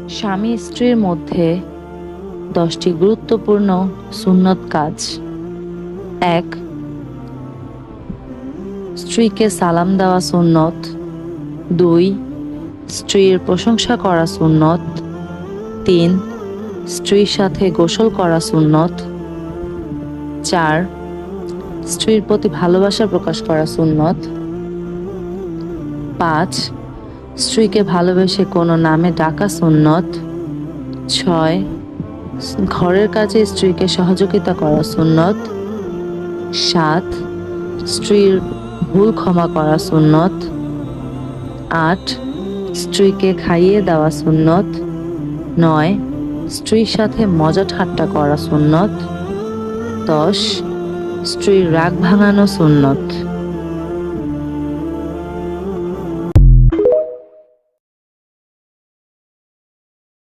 স্বামী স্ত্রীর মধ্যে 10টি গুরুত্বপূর্ণ সুন্নত কাজ। 1. স্ত্রীকে সালাম দেওয়া সুন্নত। 2. স্ত্রীর প্রশংসা করা সুন্নত। 3. স্ত্রীর সাথে গোসল করা সুন্নত। 4. স্ত্রীর প্রতি ভালোবাসা প্রকাশ করা সুন্নত। 5. স্ত্রীকে ভালোবেসে কোনো নামে ডাকা সুন্নত। 6. ঘরের কাজে স্ত্রীকে সহযোগিতা করা সুন্নত। 7. স্ত্রীর ভুল ক্ষমা করা সুন্নত। 8. স্ত্রীকে খাইয়ে দেওয়া সুন্নত। 9. স্ত্রীর সাথে মজা ঠাট্টা করা সুন্নত। 10. স্ত্রীর রাগ ভাঙানো সুন্নত।